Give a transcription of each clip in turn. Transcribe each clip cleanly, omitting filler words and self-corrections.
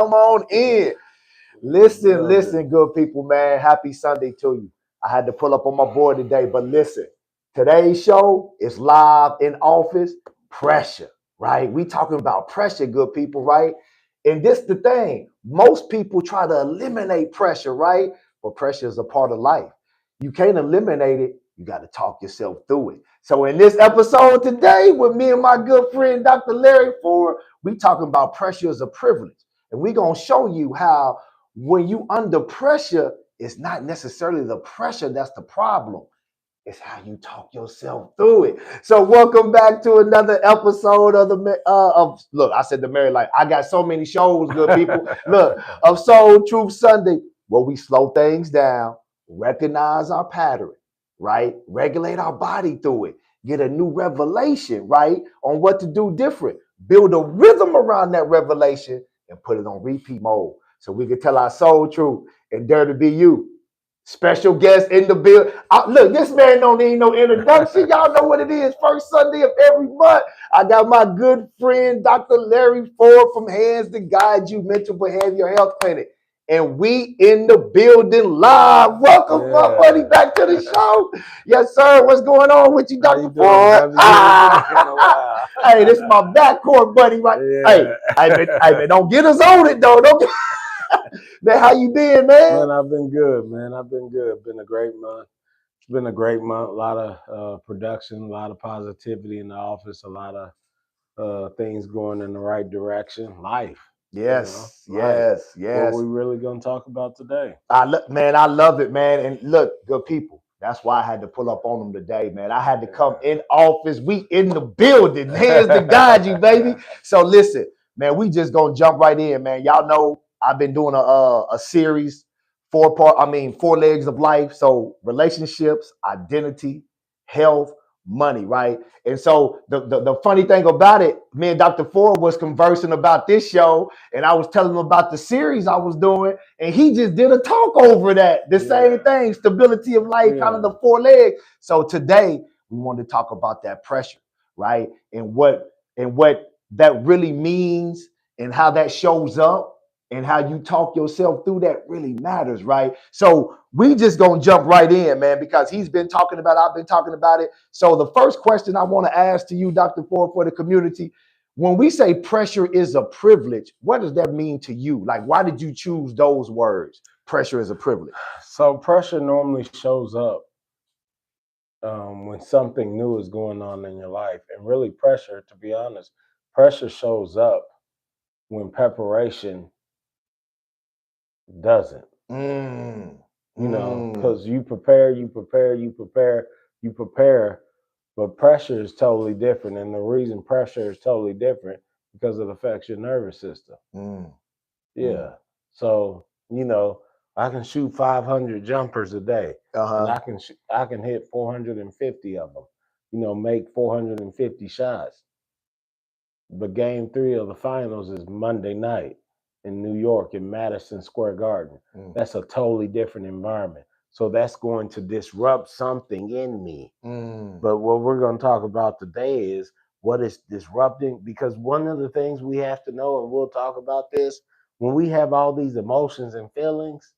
Come on in. Listen, good people, man. Happy Sunday to you. I had to pull up on my board today, but listen, today's show is live in office. Pressure, right? We talking about pressure, good people, right? And this the thing. Most people try to eliminate pressure, right? But pressure is a part of life. You can't eliminate it. You got to talk yourself through it. So in this episode today, with me and my good friend Dr. Larry Ford, we talking about pressure as a privilege. And we're going to show you how when you under pressure, it's not necessarily the pressure that's the problem. It's how you talk yourself through it. So welcome back to another episode of look, I said the Mary Life. I got so many shows, good people. Look, of Soul Truth Sunday, where we slow things down, recognize our pattern, right? Regulate our body through it, get a new revelation, right? On what to do different, build a rhythm around that revelation and put it on repeat mode. So we can tell our soul truth and dare to be you. Special guest in the build. Look, this man don't need no introduction. Y'all know what it is. First Sunday of every month. I got my good friend, Dr. Larry Ford from Hands to Guide You Mental Behavioral Health Clinic. And we in the building live. Welcome, my buddy, back to the show. Yes, sir. What's going on with you, Dr. Ford? Hey, this is my backcourt buddy, right? Yeah. Hey, don't get us on it, though. Don't get... Man, how you been, man? Man, I've been good, man. I've been good. Been a great month. It's been a great month. A lot of production, a lot of positivity in the office, a lot of things going in the right direction. Life. Yes, life. yes. What we really gonna talk about today? I love it, man. And look, good people. That's why I had to pull up on them today, man. I had to come in office. We in the building. Hands to guide you, baby. So listen, man, we just gonna jump right in, man. Y'all know I've been doing a series, four legs of life. So relationships, identity, health, money, right? And so the funny thing about it, me and Dr. Ford was conversing about this show, and I was telling him about the series I was doing, and he just did a talk over that. The same thing, stability of life, kind of the four legs. So today we wanted to talk about that pressure, right? And what that really means and how that shows up and how you talk yourself through that really matters, right? So we just gonna jump right in, man, because he's been talking about it, I've been talking about it. So the first question I want to ask to you, Dr. Ford, for the community, when we say pressure is a privilege, what does that mean to you? Like, why did you choose those words? Pressure is a privilege. So pressure normally shows up when something new is going on in your life. And really pressure, to be honest, pressure shows up when preparation doesn't. Because you prepare, but pressure is totally different. And the reason pressure is totally different because it affects your nervous system. So, I can shoot 500 jumpers a day. And I can hit 450 of them, make 450 shots. But game 3 of the finals is Monday night in New York in Madison Square Garden. That's a totally different environment. So that's going to disrupt something in me. But what we're going to talk about today is what is disrupting, because one of the things we have to know, and we'll talk about this, when we have all these emotions and feelings,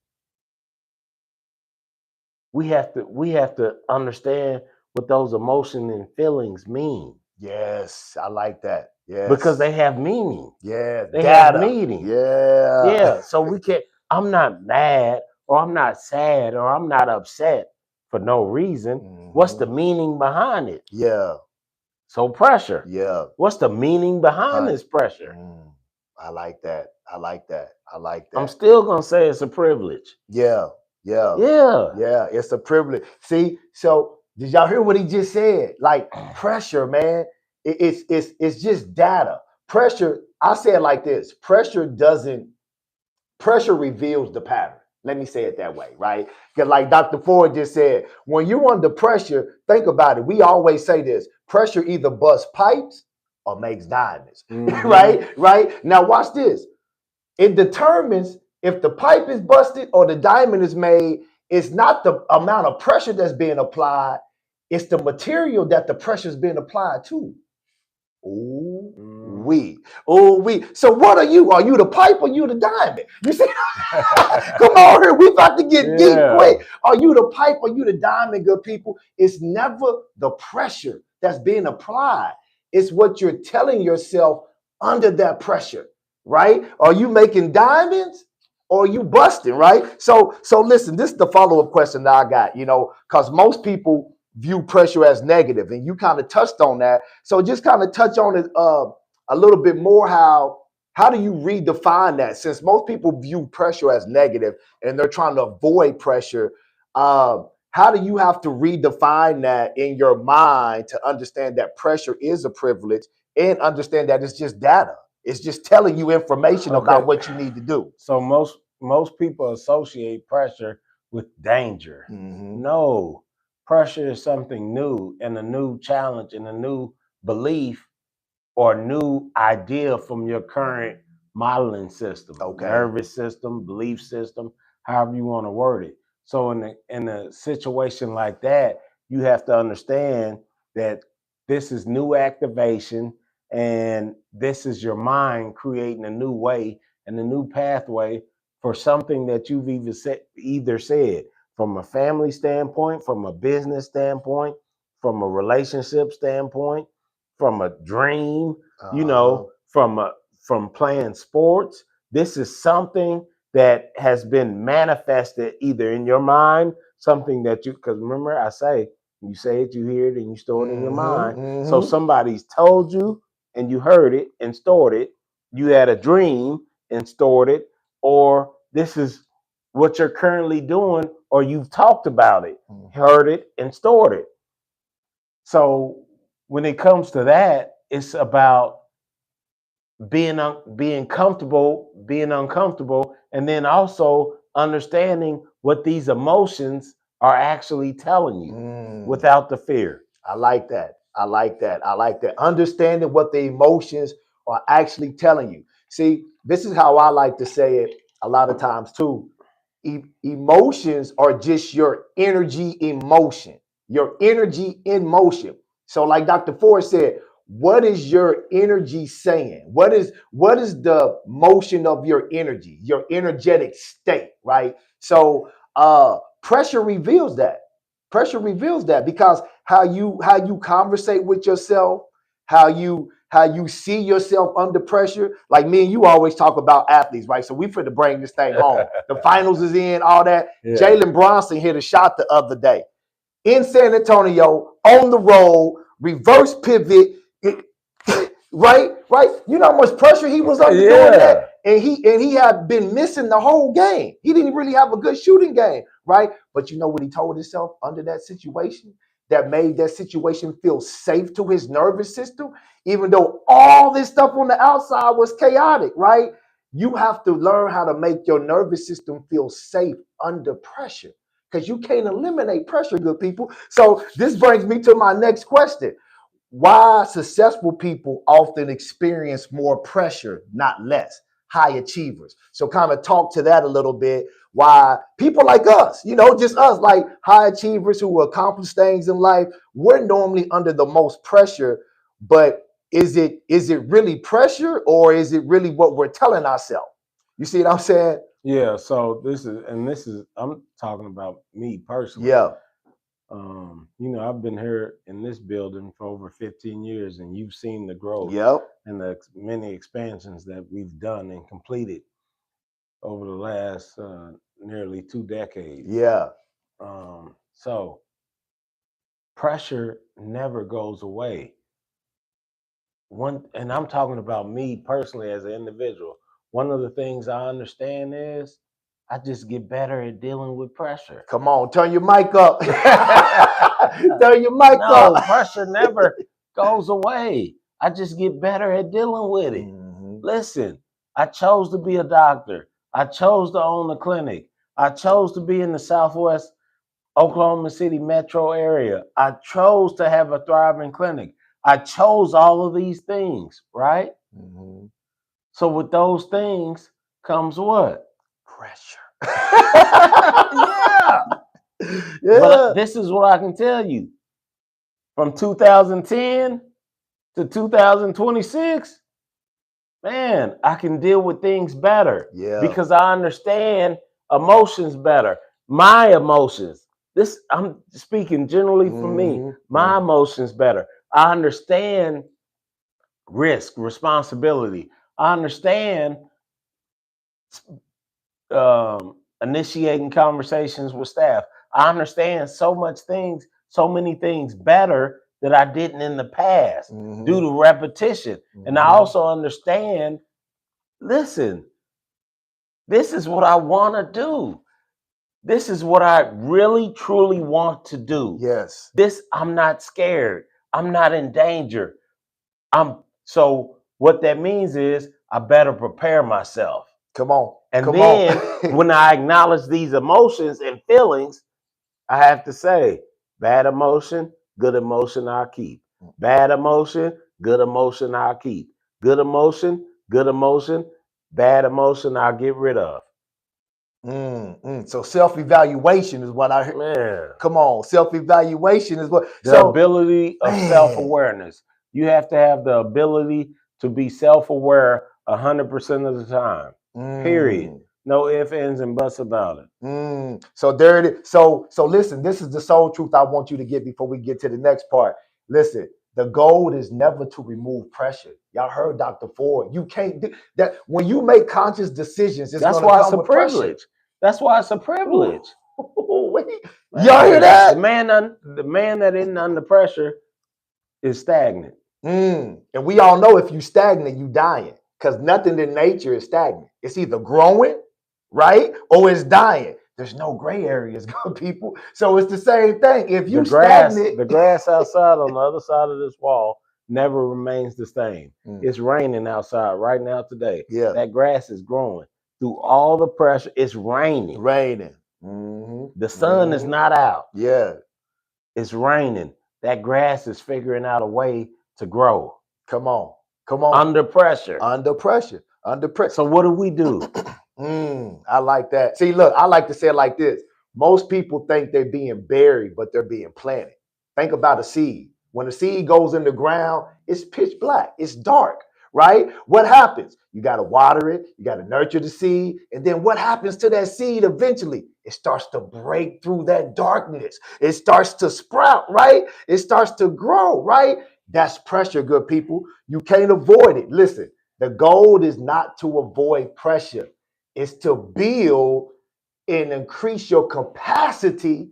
we have to understand what those emotions and feelings mean. Yes, I like that. Yes. Because they have meaning. Yeah. They have meaning. Yeah. Yeah. So we can't, I'm not mad or I'm not sad or I'm not upset for no reason. What's the meaning behind it? Yeah. So pressure. Yeah. What's the meaning behind this pressure? I like that. I'm still going to say it's a privilege. Yeah. It's a privilege. See, so did y'all hear what he just said? Like pressure, man. It's just data. Pressure, I say it like this. Pressure reveals the pattern. Let me say it that way, right? Because like Dr. Ford just said, when you're under pressure, think about it. We always say this. Pressure either busts pipes or makes diamonds, right? Now watch this. It determines if the pipe is busted or the diamond is made. It's not the amount of pressure that's being applied. It's the material that the pressure is being applied to. Ooh, we. So what are you? Are you the pipe or you the diamond? You see, come on here. We about to get deep quick. Are you the pipe or you the diamond, good people? It's never the pressure that's being applied. It's what you're telling yourself under that pressure, right? Are you making diamonds or are you busting, right? So listen, this is the follow-up question that I got, because most people view pressure as negative, and you kind of touched on that. So just kind of touch on it a little bit more. How do you redefine that? Since most people view pressure as negative and they're trying to avoid pressure, how do you have to redefine that in your mind to understand that pressure is a privilege and understand that it's just data? It's just telling you information about what you need to do. So most people associate pressure with danger. No, pressure is something new and a new challenge and a new belief or new idea from your current modeling system, nervous system, belief system, however you want to word it. So in a situation like that, you have to understand that this is new activation and this is your mind creating a new way and a new pathway for something that you've either said from a family standpoint, from a business standpoint, from a relationship standpoint, from a dream, from playing sports. This is something that has been manifested either in your mind, something that because remember I say, you say it, you hear it, and you store it in your mind. So somebody's told you and you heard it and stored it. You had a dream and stored it, or this is what you're currently doing, or you've talked about it, heard it, and stored it. So when it comes to that, it's about being comfortable, being uncomfortable, and then also understanding what these emotions are actually telling you without the fear. I like that. I like that. I like that. Understanding what the emotions are actually telling you. See, this is how I like to say it a lot of times too. Emotions are just your energy in motion. Your energy in motion. So, like Dr. Ford said, what is your energy saying? What is the motion of your energy, your energetic state, right? So pressure reveals that. Pressure reveals that because how you conversate with yourself, how you see yourself under pressure. Like me and you always talk about athletes, right? So we finna bring this thing home. The finals is in, all that. Yeah. Jalen Bronson hit a shot the other day in San Antonio on the road, reverse pivot. Right. You know how much pressure he was under doing that, and he had been missing the whole game. He didn't really have a good shooting game, right? But you know what he told himself under that situation that made that situation feel safe to his nervous system, even though all this stuff on the outside was chaotic, right? You have to learn how to make your nervous system feel safe under pressure because you can't eliminate pressure, good people. So this brings me to my next question. Why successful people often experience more pressure, not less, high achievers. So kind of talk to that a little bit. Why people like us, just us, like high achievers who accomplish things in life, we're normally under the most pressure. But is it really pressure or is it really what we're telling ourselves? You see what I'm saying? Yeah. So this is I'm talking about me personally. Yeah. I've been here in this building for over 15 years, and you've seen the growth and the many expansions that we've done and completed over the last nearly 2 decades. Yeah. So pressure never goes away. And I'm talking about me personally as an individual. One of the things I understand is I just get better at dealing with pressure. Come on, turn your mic up. Turn your mic up. No, pressure never goes away. I just get better at dealing with it. Listen, I chose to be a doctor. I chose to own a clinic. I chose to be in the Southwest Oklahoma City metro area. I chose to have a thriving clinic. I chose all of these things, right? So with those things comes what? Pressure. Yeah. But this is what I can tell you. From 2010 to 2026, man, I can deal with things better. Yeah. Because I understand emotions better. My emotions. This, I'm speaking generally for me. My emotions better. I understand risk, responsibility. I understand initiating conversations with staff. I understand so many things better that I didn't in the past due to repetition. And I also understand, listen, this is what I want to do. This is what I really, truly want to do. Yes. I'm not scared. I'm not in danger. So what that means is I better prepare myself. Come on. And then when I acknowledge these emotions and feelings, I have to say, bad emotion, good emotion, I'll keep. Bad emotion, good emotion, I'll keep. Good emotion, bad emotion, I'll get rid of. So self-evaluation is what I heard. Man. Come on, self-evaluation is what. The ability of self-awareness. You have to have the ability to be self-aware 100% of the time. Period. No ifs, ands, and buts about it. So there it is. So listen, this is the soul truth I want you to get before we get to the next part. Listen, the goal is never to remove pressure. Y'all heard Dr. Ford. You can't do that. When you make conscious decisions, that's why it's a privilege. That's why it's a privilege. Y'all hear that? The man that isn't under pressure is stagnant. And we all know if you stagnant, you dying. Because nothing in nature is stagnant. It's either growing, right? Or it's dying. There's no gray areas, good people. So it's the same thing. If you stagnant, the grass outside on the other side of this wall never remains the same. It's raining outside right now today. Yeah. That grass is growing. Through all the pressure, it's raining. The sun is not out. Yeah. It's raining. That grass is figuring out a way to grow. Come on. Under pressure. So what do? I like that. See, look, I like to say it like this. Most people think they're being buried, but they're being planted. Think about a seed. When a seed goes in the ground, it's pitch black. It's dark, right? What happens? You got to water it. You got to nurture the seed. And then what happens to that seed eventually? It starts to break through that darkness. It starts to sprout, right? It starts to grow, right? That's pressure, good people. You can't avoid it. Listen, the goal is not to avoid pressure. It's to build and increase your capacity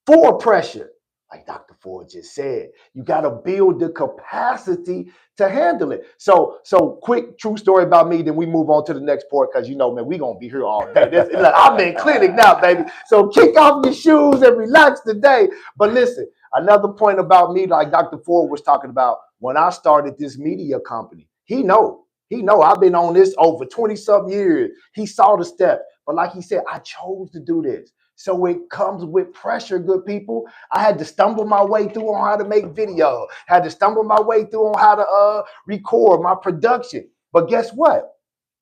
for pressure. Like Dr. Ford just said, you got to build the capacity to handle it. So quick true story about me, then we move on to the next part because you know, man, we're going to be here all day. Look, I'm in clinic now, baby. So kick off your shoes and relax today. But listen, another point about me, like Dr. Ford was talking about, when I started this media company, he know I've been on this over 20-something years. He saw the steps. But like he said, I chose to do this. So it comes with pressure, good people. I had to stumble my way through on how to make video. Had to stumble my way through on how to record my production. But guess what?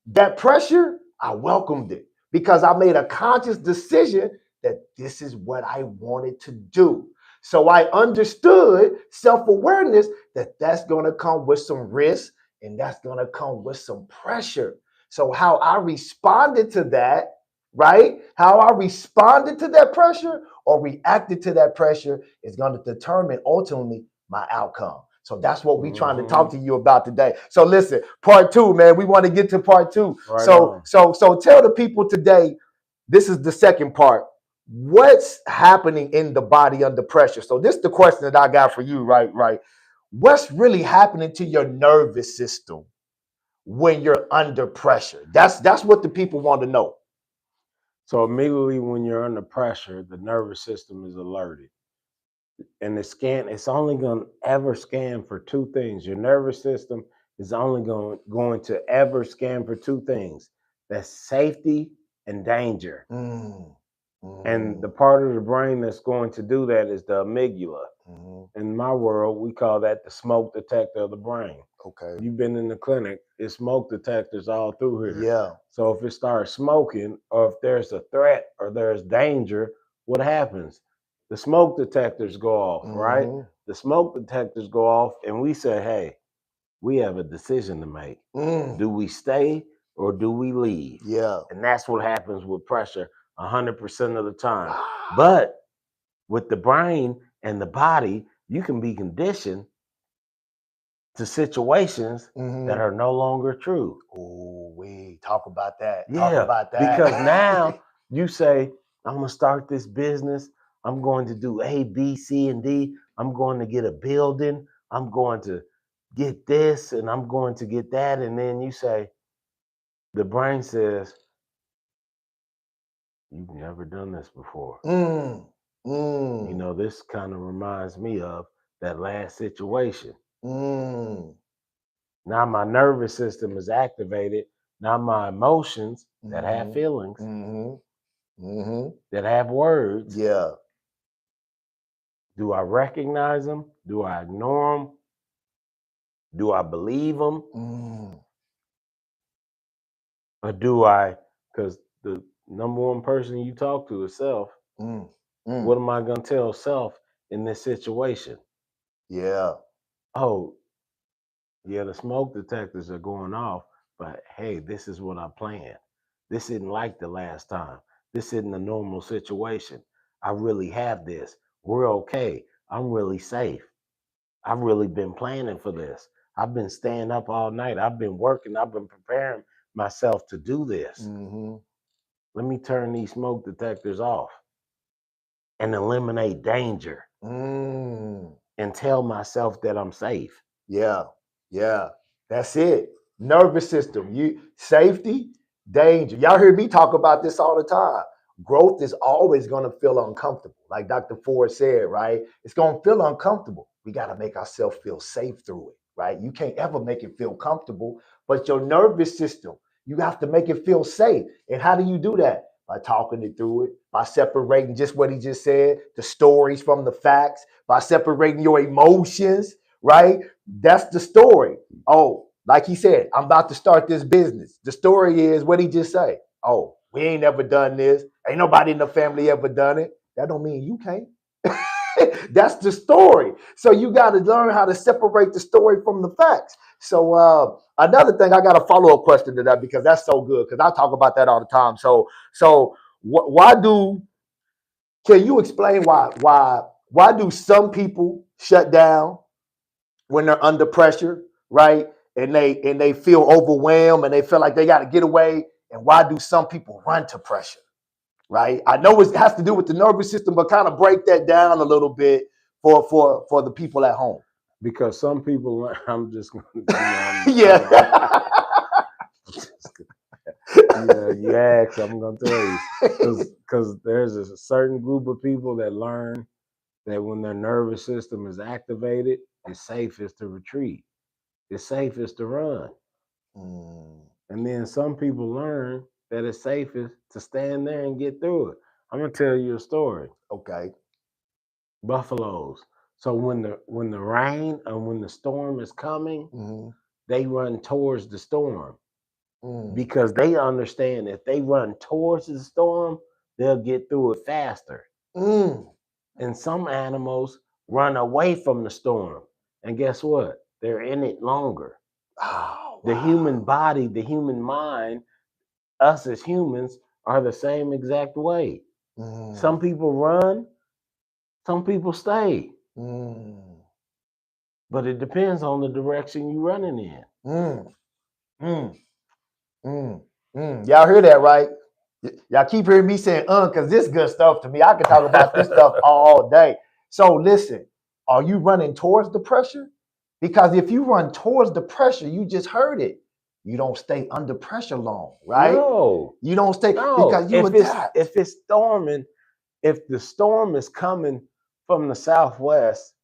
That pressure, I welcomed it because I made a conscious decision that this is what I wanted to do. So I understood self-awareness that that's going to come with some risk and that's going to come with some pressure. So how I responded to that, right? How I responded to that pressure or reacted to that pressure is going to determine ultimately my outcome. So that's what we're trying to talk to you about today. So listen, part two, man, we want to get to part two. Right so tell the people today, this is the second part. What's happening in the body under pressure? So this is the question that I got for you, right? What's really happening to your nervous system when you're under pressure? That's what the people want to know. So immediately when you're under pressure, the nervous system is alerted. And it's only going to ever scan for two things. Your nervous system is only going to ever scan for two things. That's safety and danger. And the part of the brain that's going to do that is the amygdala. In my world, we call that the smoke detector of the brain. Okay. You've been in the clinic, it's smoke detectors all through here. Yeah. So if it starts smoking or if there's a threat or there's danger, what happens? The smoke detectors go off, right? The smoke detectors go off and we say, hey, we have a decision to make. Do we stay or do we leave? Yeah. And that's what happens with pressure 100% of the time. But with the brain and the body, you can be conditioned to situations that are no longer true. Oh, we talk about that. Yeah, Talk about that. because now you say, I'm going to start this business. I'm going to do A, B, C, and D. I'm going to get a building. I'm going to get this and I'm going to get that. And then you say, the brain says, you've never done this before. You know, this kind of reminds me of that last situation. Now my nervous system is activated. Now my emotions that have feelings, that have words. Yeah. Do I recognize them? Do I ignore them? Do I believe them? Or do I, because the number one person you talk to is self. What am I going to tell self in this situation? Yeah. Oh, yeah, the smoke detectors are going off, but hey, this is what I planned. This isn't like the last time. This isn't a normal situation. I really have this. We're okay. I'm really safe. I've really been planning for this. I've been staying up all night. I've been working. I've been preparing myself to do this. Let me turn these smoke detectors off and eliminate danger and tell myself that I'm safe. Yeah. Yeah. That's it. Nervous system. You safety, danger. Y'all hear me talk about this all the time. Growth is always going to feel uncomfortable. Like Dr. Ford said, right? It's going to feel uncomfortable. We got to make ourselves feel safe through it, right? You can't ever make it feel comfortable, but your nervous system, you have to make it feel safe. And how do you do that? By talking it through it, by separating just what he just said, the stories from the facts, by separating your emotions, right? That's the story. Oh, like he said, I'm about to start this business. The story is what he just say. Oh, we ain't never done this. Ain't nobody in the family ever done it. That don't mean you can't. That's the story. So you got to learn how to separate the story from the facts. So another thing, I got a follow-up question to that because that's so good because I talk about that all the time. Can you explain why do some people shut down when they're under pressure, right? And they feel overwhelmed and they feel like they got to get away. And why do some people run to pressure, right? I know it has to do with the nervous system, but kind of break that down a little bit for the people at home. Because some people, I'm just going to, Yeah. You ask, I'm going to tell you. Because there's a certain group of people that learn that when their nervous system is activated, it's safest to retreat. It's safest to run. And then some people learn that it's safest to stand there and get through it. I'm going to tell you a story. Okay. Buffaloes. So when the rain and when the storm is coming, they run towards the storm because they understand if they run towards the storm, they'll get through it faster. And some animals run away from the storm. And guess what? They're in it longer. Oh, wow. The human body, the human mind, us as humans are the same exact way. Some people run, some people stay. But it depends on the direction you're running in. Y'all hear that, right? Y'all keep hearing me saying, because this good stuff to me. I can talk about this stuff all day. So listen, are you running towards the pressure? Because if you run towards the pressure, you just heard it. You don't stay under pressure long, right? No. You don't stay because you adapt. If it's storming, if the storm is coming from the southwest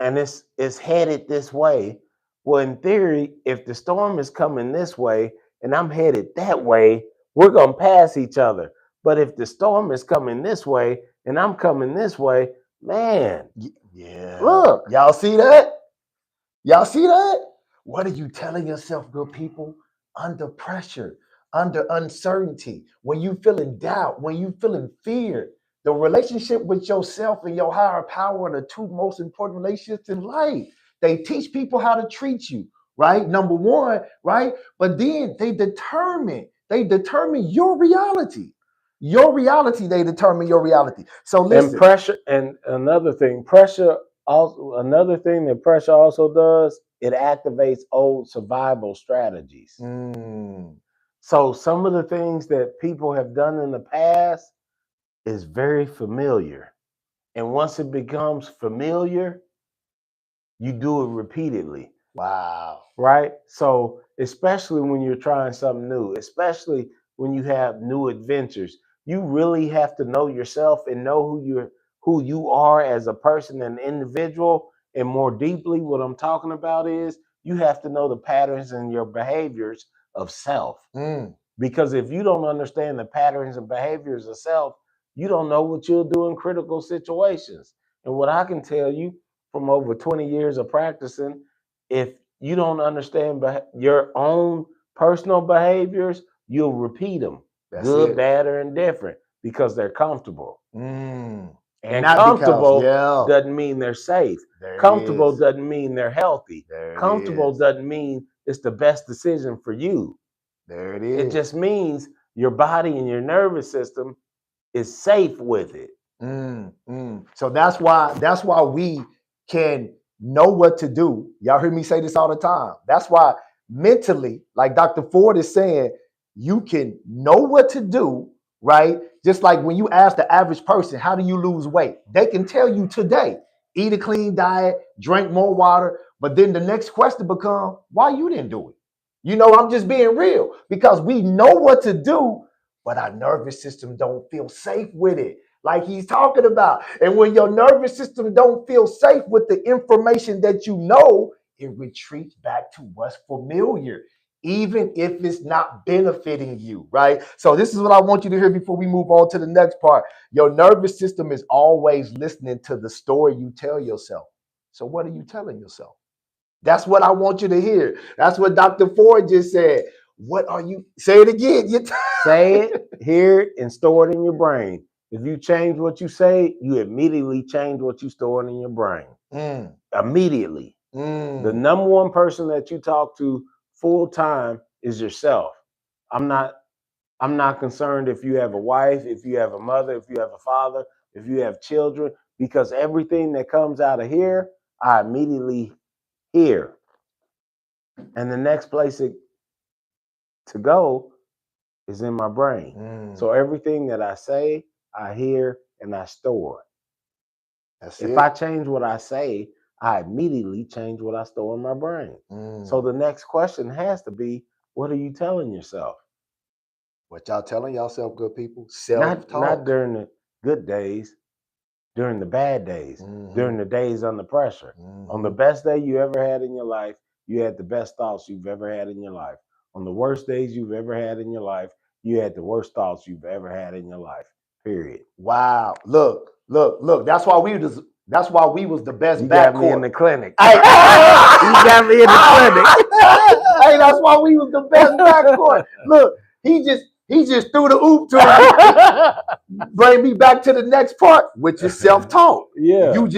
and it's headed this way, well, in theory, if the storm is coming this way and I'm headed that way, we're going to pass each other. But if the storm is coming this way and I'm coming this way, man. Yeah. Look. Y'all see that? Y'all see that? What are you telling yourself, good people? Under pressure, under uncertainty, when you feeling doubt, when you feeling fear, the relationship with yourself and your higher power are the two most important relationships in life. They teach people how to treat you, right? Number one, right? But then they determine your reality. Your reality, they determine your reality. So listen. And pressure, and another thing, another thing that pressure also does, it activates old survival strategies. So some of the things that people have done in the past is very familiar. And once it becomes familiar, you do it repeatedly. Wow. Right? So especially when you're trying something new, especially when you have new adventures, you really have to know yourself and know who you are as a person and individual. And more deeply, what I'm talking about is you have to know the patterns and your behaviors of self. Because if you don't understand the patterns and behaviors of self, you don't know what you'll do in critical situations. And what I can tell you from over 20 years of practicing, if you don't understand your own personal behaviors, you'll repeat them. That's good, bad, or indifferent, because they're comfortable. And comfortable doesn't mean they're safe. Comfortable doesn't mean they're healthy. Comfortable doesn't mean it's the best decision for you. There it is. It just means your body and your nervous system is safe with it. So that's why we can know what to do. Y'all hear me say this all the time. That's why mentally, like Dr. Ford is saying, you can know what to do, right? Just like when you ask the average person, how do you lose weight? They can tell you today, eat a clean diet, drink more water. But then the next question becomes, why you didn't do it? You know, I'm just being real, because we know what to do, but our nervous system don't feel safe with it, like he's talking about. And when your nervous system don't feel safe with the information that you know, it retreats back to what's familiar, even if it's not benefiting you, right? So this is what I want you to hear before we move on to the next part. Your nervous system is always listening to the story you tell yourself. So what are you telling yourself? That's what I want you to hear. That's what Dr. Ford just said. What are you? Say it again. Say it, hear it, and store it in your brain. If you change what you say, you immediately change what you store in your brain. Immediately. The number one person that you talk to full time is yourself. I'm not concerned if you have a wife, if you have a mother, if you have a father, if you have children, because everything that comes out of here, I immediately hear. And the next place to go is in my brain. So everything that I say, I hear, and I store. If I change what I say, I immediately change what I store in my brain. So the next question has to be, what are you telling yourself? What y'all telling yourself, good people? Self-talk. Not during the good days, during the bad days, during the days under pressure. On the best day you ever had in your life, you had the best thoughts you've ever had in your life. On the worst days you've ever had in your life, you had the worst thoughts you've ever had in your life. Period. Wow. Look. That's why we was the best. You got me in the clinic. Hey, you got me in the clinic. Hey, that's why we was the best backcourt. Look, he just threw the oop to me. Bring me back to the next part, which is self-talk. Yeah. You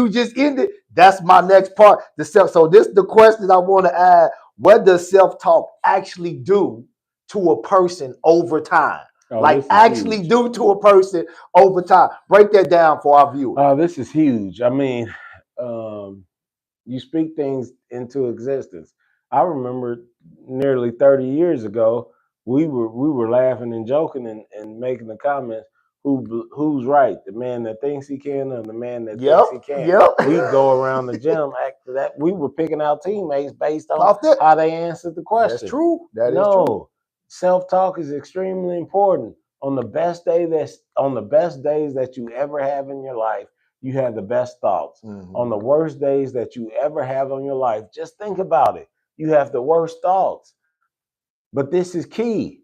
just ended. That's my next part. The self. So this is the question I want to add. What does self-talk actually do to a person over time? Like actually huge. Do to a person over time. Break that down for our viewers. This is huge. I mean, you speak things into existence. I remember nearly 30 years ago, we were laughing and joking and making the comments, who's right, the man that thinks he can or the man that thinks he can't. We go around the gym after that. We were picking out teammates based on how they answered the question. That's true. That is true. Self-talk is extremely important. On the best days that you ever have in your life, you have the best thoughts. On the worst days that you ever have on your life, just think about it. You have the worst thoughts. But this is key.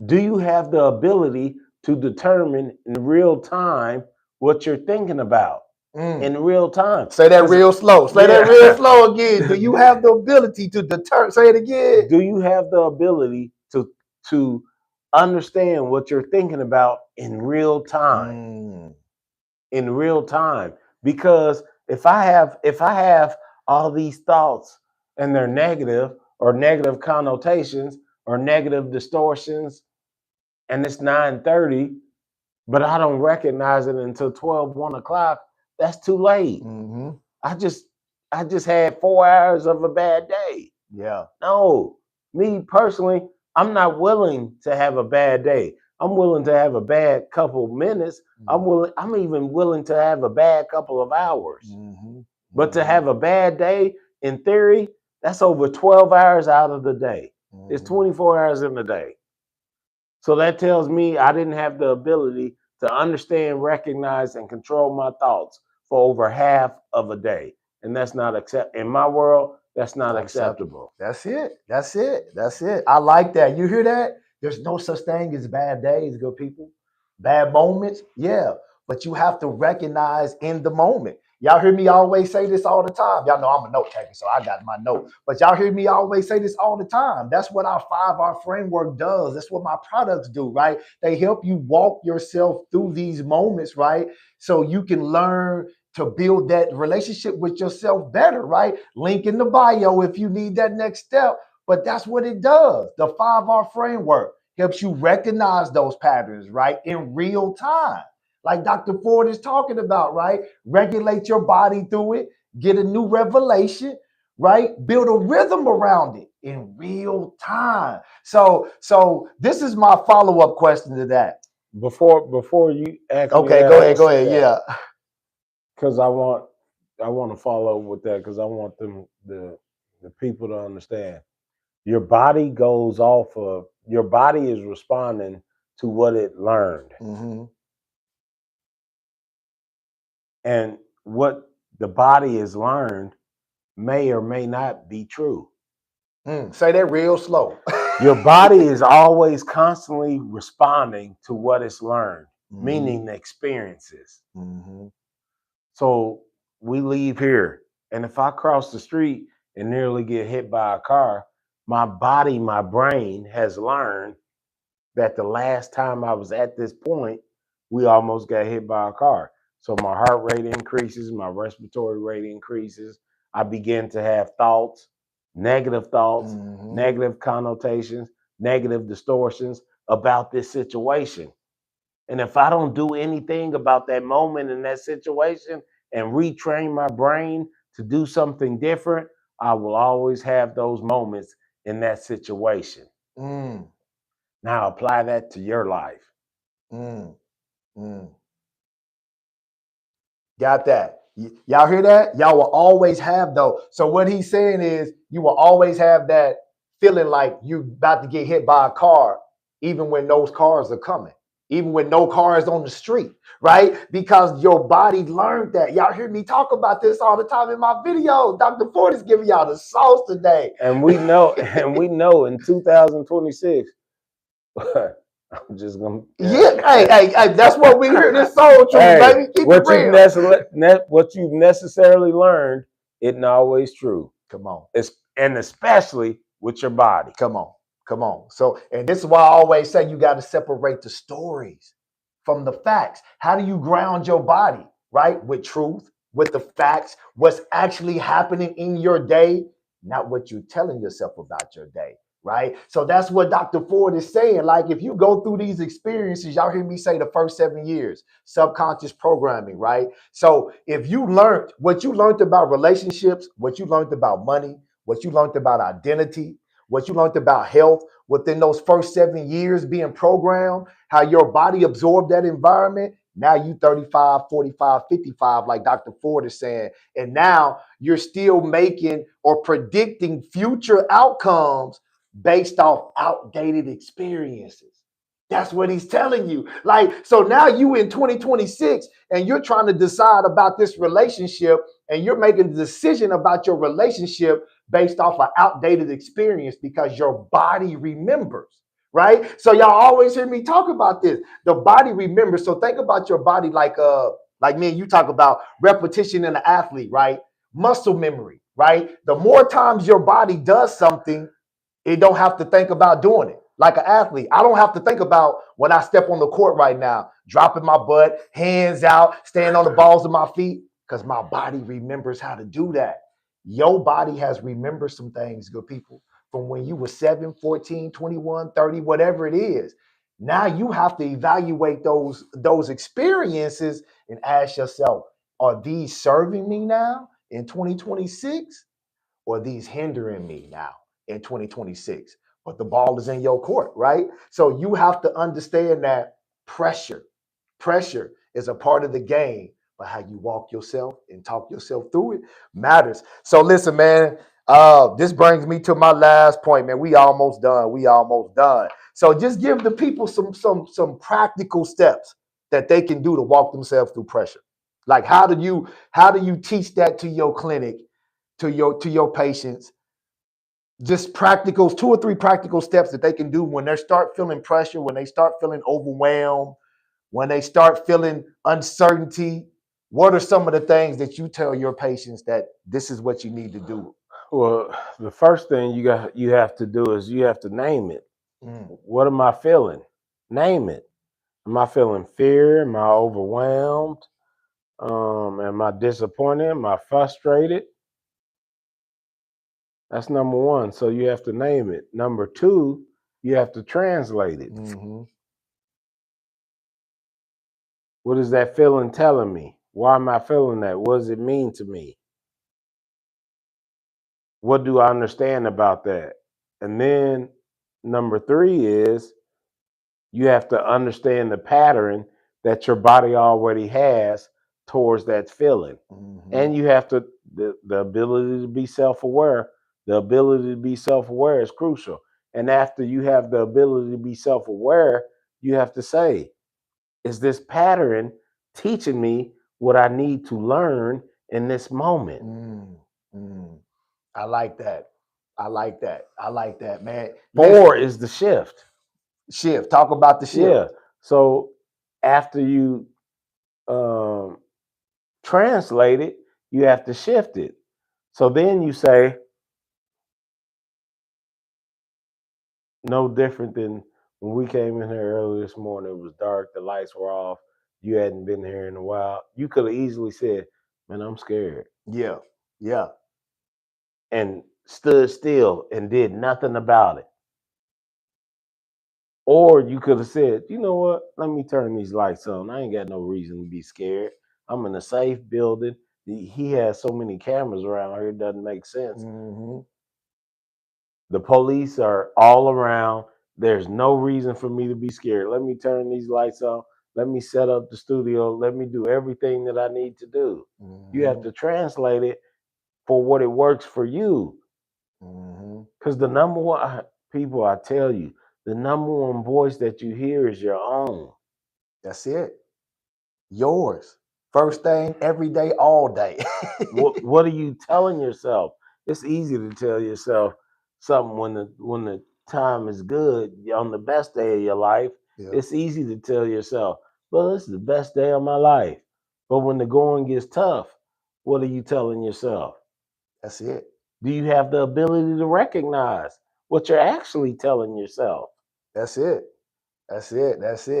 Do you have the ability to determine in real time what you're thinking about? In real time. Say that real slow. Say that real slow again. Do you have the ability to determine? Say it again. Do you have the ability to understand what you're thinking about in real time? In real time. Because if I have all these thoughts, and they're negative or negative connotations or negative distortions, and it's 9:30, but I don't recognize it until 12, 1 o'clock, that's too late. Mm-hmm. I just had 4 hours of a bad day. Yeah. No, me personally, I'm not willing to have a bad day. I'm willing to have a bad couple minutes. I'm even willing to have a bad couple of hours. Mm-hmm. But to have a bad day, in theory, that's over 12 hours out of the day. It's 24 hours in the day. So that tells me I didn't have the ability to understand, recognize, and control my thoughts for over half of a day. And that's not in my world, that's not acceptable. That's it. That's it. That's it. I like that. You hear that? There's no such thing as bad days, good people. Bad moments, yeah. But you have to recognize in the moment. Y'all hear me always say this all the time. Y'all know I'm a note taker, so I got my note. But y'all hear me always say this all the time. That's what our 5R framework does. That's what my products do, right? They help you walk yourself through these moments, right? So you can learn to build that relationship with yourself better, right? Link in the bio if you need that next step. But that's what it does. The 5R framework helps you recognize those patterns, right? In real time. Like Dr. Ford is talking about, right? Regulate your body through it, get a new revelation, right? Build a rhythm around it in real time. So this is my follow-up question to that. Before you ask me okay, that, go ahead, yeah. Because I want to follow up with that, because I want the people to understand. Your body goes off of, your body is responding to what it learned. Mm-hmm. And what the body has learned may or may not be true. Say that real slow. Your body is always constantly responding to what it's learned, meaning the experiences. So we leave here, and if I cross the street and nearly get hit by a car, my body, my brain has learned that the last time I was at this point, we almost got hit by a car. So my heart rate increases, my respiratory rate increases. I begin to have thoughts, negative connotations, negative distortions about this situation. And if I don't do anything about that moment in that situation and retrain my brain to do something different, I will always have those moments in that situation. Now apply that to your life. Got that. Y'all hear that? Y'all will always have those. So what he's saying is you will always have that feeling like you're about to get hit by a car, even when those cars are coming, even when no car is on the street, right? Because your body learned that. Y'all hear me talk about this all the time in my videos. Dr. Ford is giving y'all the sauce today. And we know, in 2026, I'm just gonna. Hey, that's what we hear. This soul truth, baby. Keep it real. What you've necessarily learned isn't always true. Come on. And especially with your body. Come on. So, and this is why I always say you got to separate the stories from the facts. How do you ground your body, right? With truth, with the facts, what's actually happening in your day, not what you're telling yourself about your day. Right. So that's what Dr. Ford is saying. Like, if you go through these experiences, y'all hear me say the first 7 years, subconscious programming. Right. So if you learned what you learned about relationships, what you learned about money, what you learned about identity, what you learned about health within those first 7 years being programmed, how your body absorbed that environment. Now you 35, 45, 55, like Dr. Ford is saying. And now you're still making or predicting future outcomes based off outdated experiences. That's what he's telling you. Like, so now you in 2026 and you're trying to decide about this relationship, and you're making a decision about your relationship based off an outdated experience because your body remembers, right? So y'all always hear me talk about this. The body remembers. So think about your body like me and you talk about repetition in an athlete, right? Muscle memory, right? The more times your body does something, it don't have to think about doing it. Like an athlete, I don't have to think about when I step on the court right now, dropping my butt, hands out, staying on the balls of my feet, because my body remembers how to do that. Your body has remembered some things, good people, from when you were 7, 14, 21, 30, whatever it is. Now you have to evaluate those experiences and ask yourself, are these serving me now in 2026? Or are these hindering me now in 2026? But the ball is in your court, right? So you have to understand that pressure is a part of the game, but how you walk yourself and talk yourself through it matters. So listen, man, this brings me to my last point, man. We almost done. So just give the people some practical steps that they can do to walk themselves through pressure. Like how do you teach that to your clinic, to your patients? Just practical, 2 or 3 practical steps that they can do when they start feeling pressure, when they start feeling overwhelmed, when they start feeling uncertainty. What are some of the things that you tell your patients that this is what you need to do? Well, the first thing you have to do is you have to name it. What am I feeling? Name it. Am I feeling fear? Am I overwhelmed? Am I disappointed? Am I frustrated? That's number one. So you have to name it. Number two, you have to translate it. What is that feeling telling me? Why am I feeling that? What does it mean to me? What do I understand about that? And then number three is you have to understand the pattern that your body already has towards that feeling. And you have to, the ability to be self-aware. The ability to be self-aware is crucial. And after you have the ability to be self-aware, you have to say, is this pattern teaching me what I need to learn in this moment? I like that. I like that, man. Or is the shift. Talk about the shift. Yeah. So after you translate it, you have to shift it. So then you say, no different than when we came in here early this morning. It was dark, the lights were off. You hadn't been here in a while. You could have easily said, man, I'm scared. Yeah. And stood still and did nothing about it. Or you could have said, you know what? Let me turn these lights on. I ain't got no reason to be scared. I'm in a safe building. He has so many cameras around here, it doesn't make sense. The police are all around. There's no reason for me to be scared. Let me turn these lights on. Let me set up the studio. Let me do everything that I need to do. You have to translate it for what it works for you. Because the number one, people, I tell you, the number one voice that you hear is your own. That's it. Yours. First thing, every day, all day. What are you telling yourself? It's easy to tell yourself something when the time is good, on the best day of your life. Yeah. It's easy to tell yourself, well, this is the best day of my life. But when the going gets tough, what are you telling yourself? That's it. Do you have the ability to recognize what you're actually telling yourself? That's it.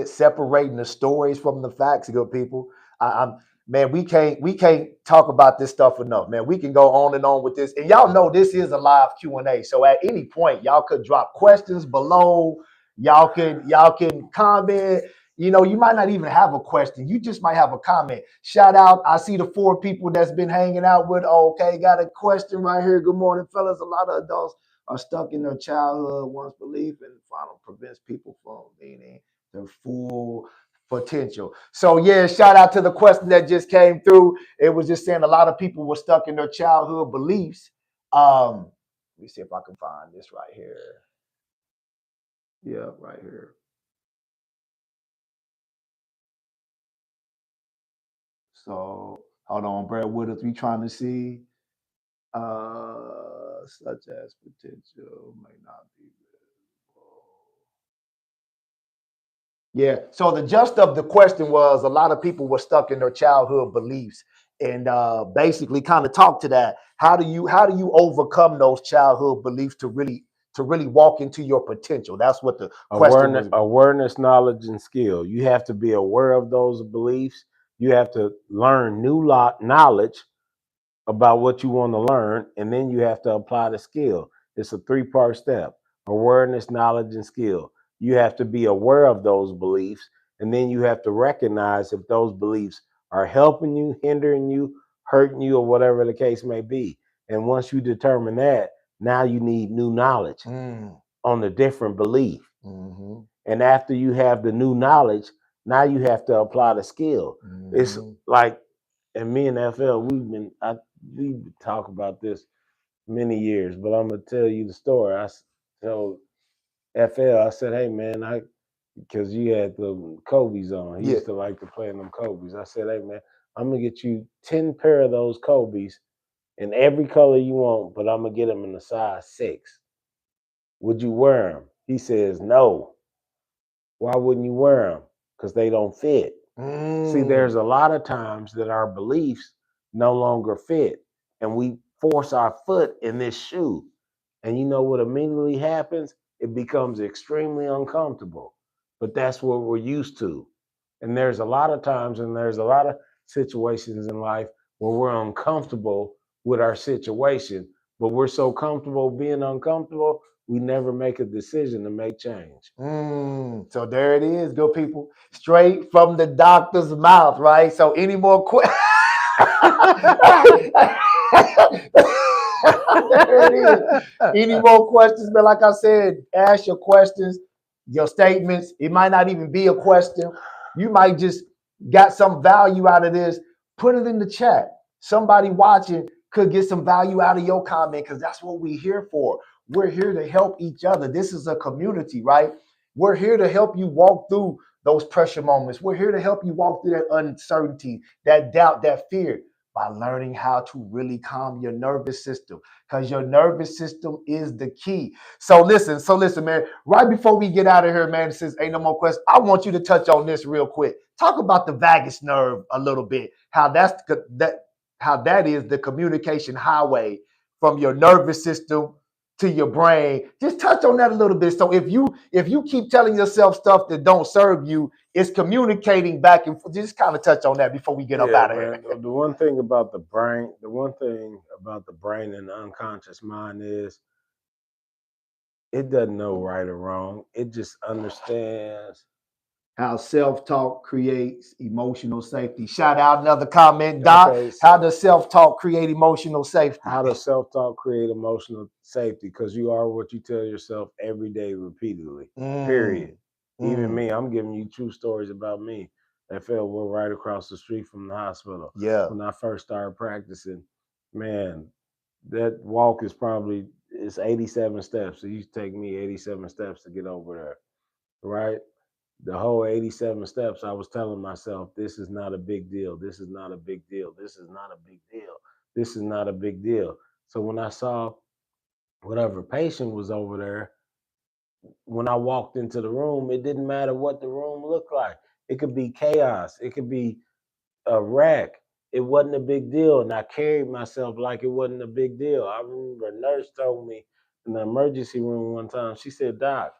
Separating the stories from the facts, good people. Man, we can't talk about this stuff enough, man. We can go on and on with this, and y'all know this is a live Q&A. So at any point, y'all could drop questions below. Y'all can comment. You know, you might not even have a question. You just might have a comment. Shout out. I see the 4 people that's been hanging out with. Oh, okay, got a question right here. Good morning, fellas. A lot of adults are stuck in their childhood once belief and final prevents people from meaning their full potential. So yeah, shout out to the question that just came through. It was just saying a lot of people were stuck in their childhood beliefs. Let me see if I can find this right here. Yeah, right here. So hold on, Brad Woodard, we trying to see such as potential may not be visible. Yeah. So the gist of the question was a lot of people were stuck in their childhood beliefs, and basically kind of talk to that. How do you overcome those childhood beliefs to really walk into your potential? That's what the question was. Awareness, knowledge, and skill. You have to be aware of those beliefs. You have to learn new knowledge about what you want to learn, and then you have to apply the skill. It's a 3-part step: awareness, knowledge, and skill. You have to be aware of those beliefs, and then you have to recognize if those beliefs are helping you, hindering you, hurting you, or whatever the case may be. And once you determine that, now you need new knowledge on the different belief. Mm-hmm. And after you have the new knowledge, now you have to apply the skill. Mm-hmm. It's like, and me and FL, we talk about this many years, but I'm gonna tell you the story. I told FL, I said, hey man, because you had the Kobe's on. He used to like to play in them Kobe's. I said, hey man, I'm gonna get you 10 pair of those Kobe's in every color you want, but I'm gonna get them in a size 6. Would you wear them? He says, no. Why wouldn't you wear them? Because they don't fit. See, there's a lot of times that our beliefs no longer fit, and we force our foot in this shoe. And you know what immediately happens? It becomes extremely uncomfortable. But that's what we're used to. And there's a lot of times and there's a lot of situations in life where we're uncomfortable with our situation, but we're so comfortable being uncomfortable, we never make a decision to make change. So there it is, good people. Straight from the doctor's mouth, right? So any more questions? There it is. Any more questions? But like I said, ask your questions, your statements. It might not even be a question. You might just got some value out of this. Put it in the chat. Somebody watching could get some value out of your comment because that's what we're here for. We're here to help each other. This is a community, right? We're here to help you walk through those pressure moments. We're here to help you walk through that uncertainty, that doubt, that fear by learning how to really calm your nervous system because your nervous system is the key. So listen, man, right before we get out of here, man, since ain't no more questions, I want you to touch on this real quick. Talk about the vagus nerve a little bit, how that is the communication highway from your nervous system to your brain. Just touch on that a little bit. So if you keep telling yourself stuff that don't serve you, it's communicating back and forth. Just kind of touch on that before we get up out of here. The one thing about the brain and the unconscious mind is it doesn't know right or wrong. It just understands how self-talk creates emotional safety. Shout out another comment, Doc. Okay, so how does self-talk create emotional safety? How does self-talk create emotional safety? Because you are what you tell yourself every day repeatedly, period. Even me, I'm giving you true stories about me. FL, we're right across the street from the hospital. Yeah. When I first started practicing, man, that walk is probably, it's 87 steps. It used to take me 87 steps to get over there, right? The whole 87 steps, I was telling myself, this is not a big deal. This is not a big deal. This is not a big deal. This is not a big deal. So when I saw whatever patient was over there, when I walked into the room, it didn't matter what the room looked like. It could be chaos. It could be a wreck. It wasn't a big deal. And I carried myself like it wasn't a big deal. I remember a nurse told me in the emergency room one time, she said, Doc,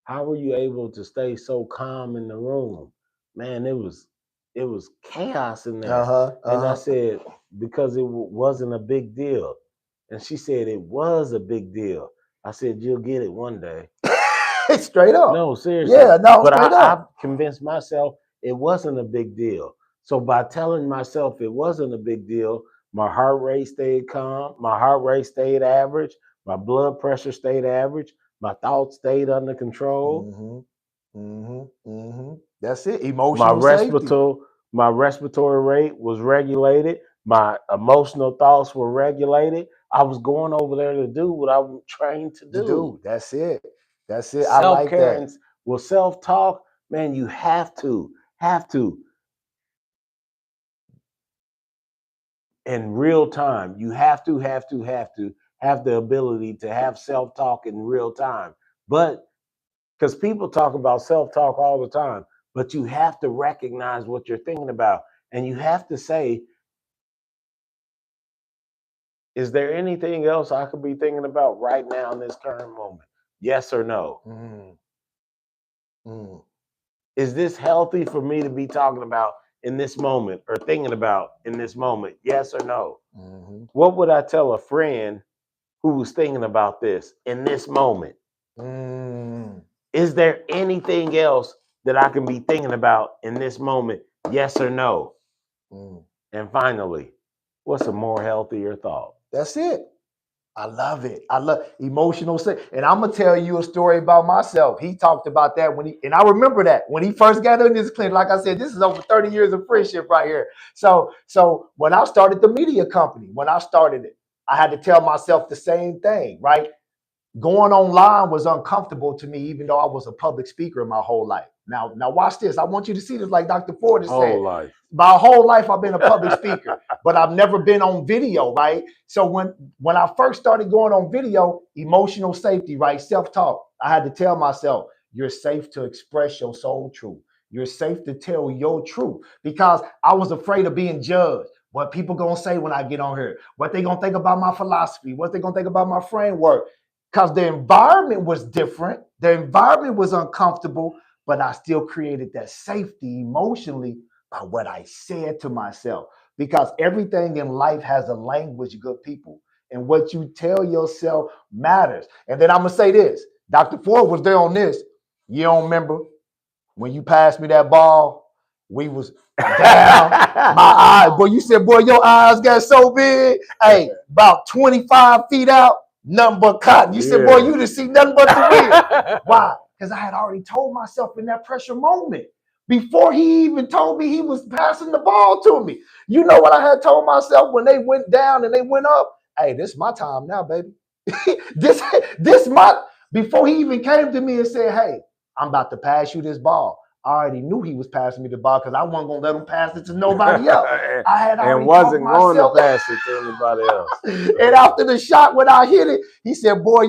how were you able to stay so calm in the room? Man, it was chaos in there. And I said, because it wasn't a big deal. And she said, it was a big deal. I said, you'll get it one day. Straight up. No, seriously. Yeah, no, but straight up. I convinced myself it wasn't a big deal. So by telling myself it wasn't a big deal, my heart rate stayed calm, my heart rate stayed average, my blood pressure stayed average, my thoughts stayed under control. That's it. Emotional safety. My respiratory rate was regulated. My emotional thoughts were regulated. I was going over there to do what I was trained to do. That's it. That's it. I like that. Well, self-talk, man, you have to. In real time, you have to have the ability to have self-talk in real time. But because people talk about self-talk all the time, but you have to recognize what you're thinking about. And you have to say, is there anything else I could be thinking about right now in this current moment? Yes or no? Is this healthy for me to be talking about in this moment or thinking about in this moment? Yes or no? Mm-hmm. What would I tell a friend who was thinking about this in this moment? Mm. Is there anything else that I can be thinking about in this moment? Yes or no? Mm. And finally, what's a more healthier thought? That's it. I love it. I love emotional state. And I'm gonna tell you a story about myself. He talked about that and I remember that when he first got in this clinic. Like I said, this is over 30 years of friendship right here. So when I started the media company, when I started it, I had to tell myself the same thing, right? Going online was uncomfortable to me, even though I was a public speaker my whole life. Now watch this. I want you to see this like Dr. Ford has said. Whole life. My whole life I've been a public speaker, but I've never been on video, right? So when I first started going on video, emotional safety, right? Self-talk. I had to tell myself, you're safe to express your soul truth. You're safe to tell your truth because I was afraid of being judged. What people gonna say when I get on here? What they gonna think about my philosophy? What they gonna think about my framework? Because the environment was different. The environment was uncomfortable, but I still created that safety emotionally by what I said to myself. Because everything in life has a language, good people. And what you tell yourself matters. And then I'm going to say this. Dr. Ford was there on this. You don't remember when you passed me that ball? We was down. My eyes, boy, you said, boy, your eyes got so big. Hey, about 25 feet out, nothing but cotton. You said, boy, you didn't see nothing but the real. Why? Because I had already told myself in that pressure moment, before he even told me he was passing the ball to me. You know what I had told myself when they went down and they went up? Hey, this is my time now, baby. this my, before he even came to me and said, hey, I'm about to pass you this ball. I already knew he was passing me the ball because I wasn't gonna let him pass it to nobody else. I had already and wasn't myself, going to pass it to anybody else. And after the shot, when I hit it, he said, "Boy,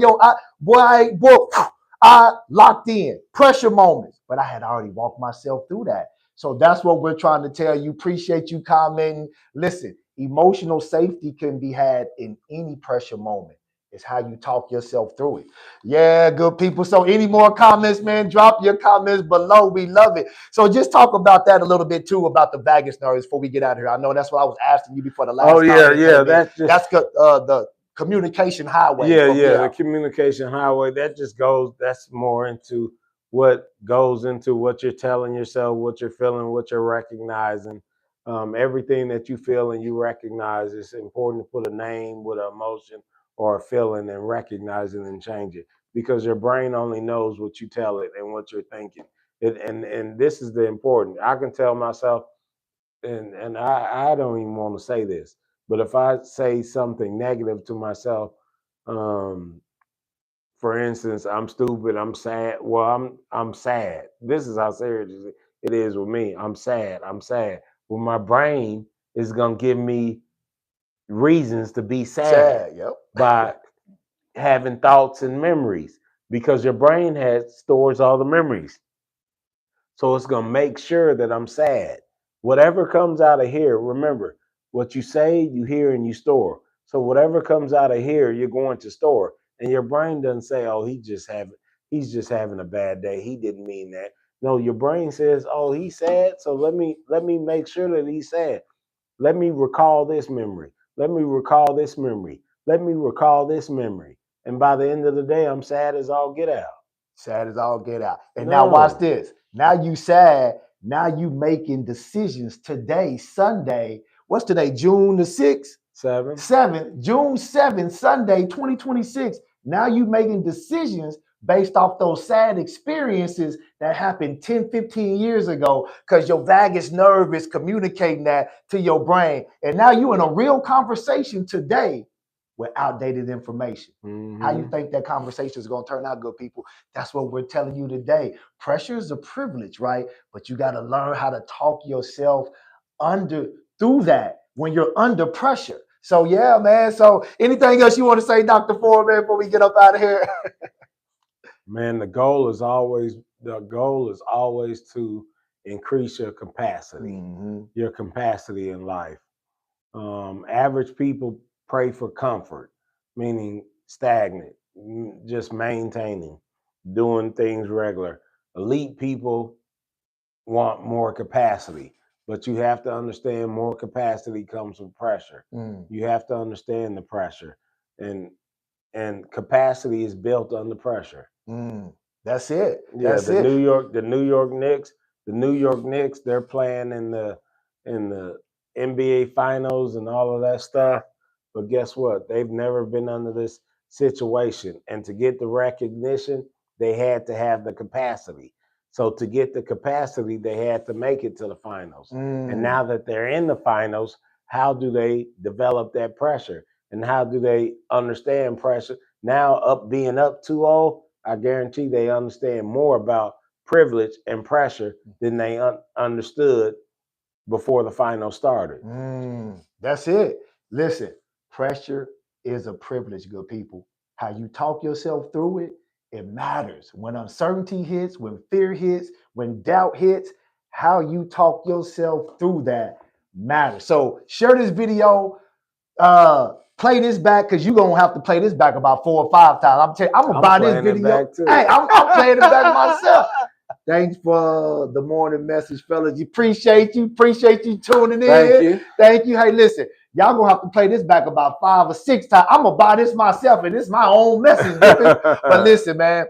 I locked in pressure moments." But I had already walked myself through that. So that's what we're trying to tell you. Appreciate you commenting. Listen, emotional safety can be had in any pressure moment. It's how you talk yourself through it. Yeah, good people. So any more comments, man, drop your comments below. We love it. So just talk about that a little bit too, about the vagus nerves before we get out of here. I know that's what I was asking you before the last yeah. That's the communication highway. The communication highway. That's more into what goes into what you're telling yourself, what you're feeling, what you're recognizing. Everything that you feel and you recognize, it's important to put a name with an emotion or a feeling and recognize it and change it, because your brain only knows what you tell it and what you're thinking. And this is the important. I can tell myself, and I don't even want to say this, but if I say something negative to myself, um, for instance, I'm stupid, I'm sad. Well, I'm sad. This is how serious it is with me. I'm sad. I'm sad. Well, my brain is gonna give me reasons to be sad. Yep. By having thoughts and memories, because your brain stores all the memories. So it's going to make sure that I'm sad. Whatever comes out of here, remember, what you say, you hear, and you store. So whatever comes out of here, you're going to store. And your brain doesn't say, "Oh, he's just having a bad day. He didn't mean that." No, your brain says, "Oh, he's sad. So let me make sure that he's sad. Let me recall this memory. Let me recall this memory. Let me recall this memory." And by the end of the day, I'm sad as all get out. Sad as all get out. And now watch this. Now you sad. Now you making decisions today, Sunday. What's today? June the 6th? 7th. June 7th, Sunday, 2026. Now you making decisions based off those sad experiences that happened 10, 15 years ago, because your vagus nerve is communicating that to your brain. And now you in a real conversation today with outdated information. Mm-hmm. How you think that conversation is going to turn out, good people? That's what we're telling you today. Pressure is a privilege, right? But you got to learn how to talk yourself through that when you're under pressure. So yeah, man. So anything else you want to say, Dr. Ford, man, before we get up out of here? Man, the goal is always to increase your capacity, your capacity in life. Average people pray for comfort, meaning stagnant, just maintaining, doing things regular. Elite people want more capacity, but you have to understand more capacity comes with pressure. You have to understand the pressure, and capacity is built under pressure. That's it. Yeah, That's the it. New York Knicks, they're playing in the NBA finals and all of that stuff. But guess what? They've never been under this situation. And to get the recognition, they had to have the capacity. So to get the capacity, they had to make it to the finals. And now that they're in the finals, how do they develop that pressure? And how do they understand pressure? Now being up 2-0, I guarantee they understand more about privilege and pressure than they understood before the final started. That's it. Listen, pressure is a privilege, good people. How you talk yourself through it, it matters. When uncertainty hits, when fear hits, when doubt hits, how you talk yourself through that matters. So share this video. Play this back because you're gonna have to play this back about 4 or 5 times. I'm gonna buy this video. Hey, I'm playing it back myself. Thanks for the morning message, fellas. Appreciate you tuning in. Thank you. Hey, listen, y'all gonna have to play this back about 5 or 6 times. I'm gonna buy this myself, and it's my own message. But listen, man,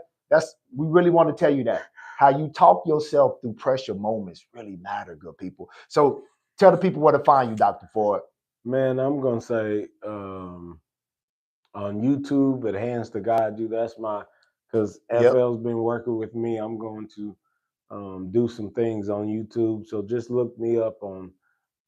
we really want to tell you that how you talk yourself through pressure moments really matter, good people. So tell the people where to find you, Dr. Ford. Man, I'm gonna say on YouTube, at Hands to God You. That's because FL's been working with me. I'm going to do some things on YouTube. So just look me up on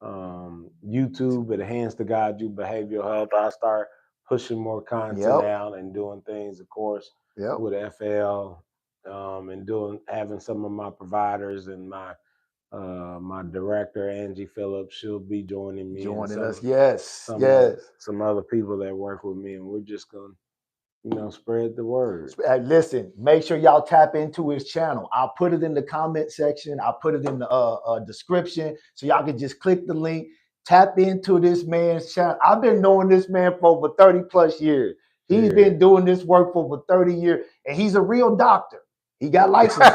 YouTube at Hands to God You Behavioral Health. I'll start pushing more content out and doing things, of course, with FL and having some of my providers and my director Angie Phillips. She'll be joining me. Some other people that work with me, and we're just gonna spread the word. Listen, make sure y'all tap into his channel. I'll put it in the comment section. I'll put it in the description, so y'all can just click the link. Tap into this man's channel. I've been knowing this man for over 30 plus years. He's been doing this work for over 30 years, and he's a real doctor. He got licenses.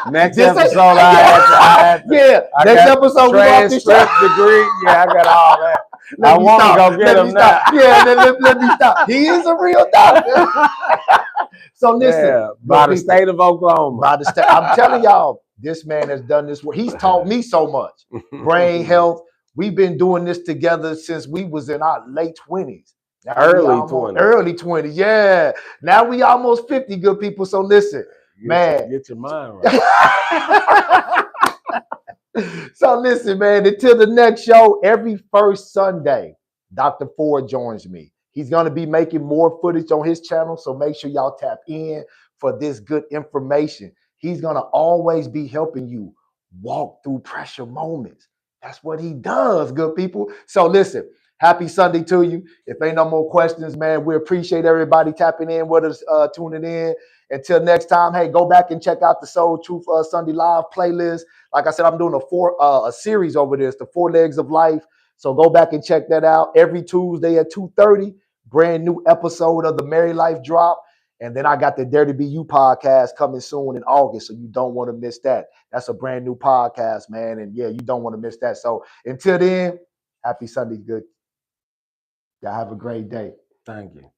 Next episode, I got episode, transcript degree. Yeah, I got all that. I want to go get him now. Let me stop. He is a real doctor. So listen, by the state of Oklahoma. I'm telling y'all, this man has done this work. He's taught me so much. Brain health. We've been doing this together since we was in our late 20s. Early 20s. Yeah. Now we almost 50, good people. So listen, man. Get your mind right. So listen, man, until the next show, every first Sunday, Dr. Ford joins me. He's going to be making more footage on his channel, so make sure y'all tap in for this good information. He's going to always be helping you walk through pressure moments. That's what he does, good people. So listen, happy Sunday to you. If ain't no more questions, man, we appreciate everybody tapping in with us, tuning in. Until next time, hey, go back and check out the Soul Truth Sunday Live playlist. Like I said, I'm doing a series over this, the 4 Legs of Life. So go back and check that out. Every Tuesday at 2:30, brand new episode of the Married Life drop. And then I got the Dare to Be You podcast coming soon in August. So you don't want to miss that. That's a brand new podcast, man. And yeah, you don't want to miss that. So until then, happy Sunday, good. Y'all have a great day. Thank you.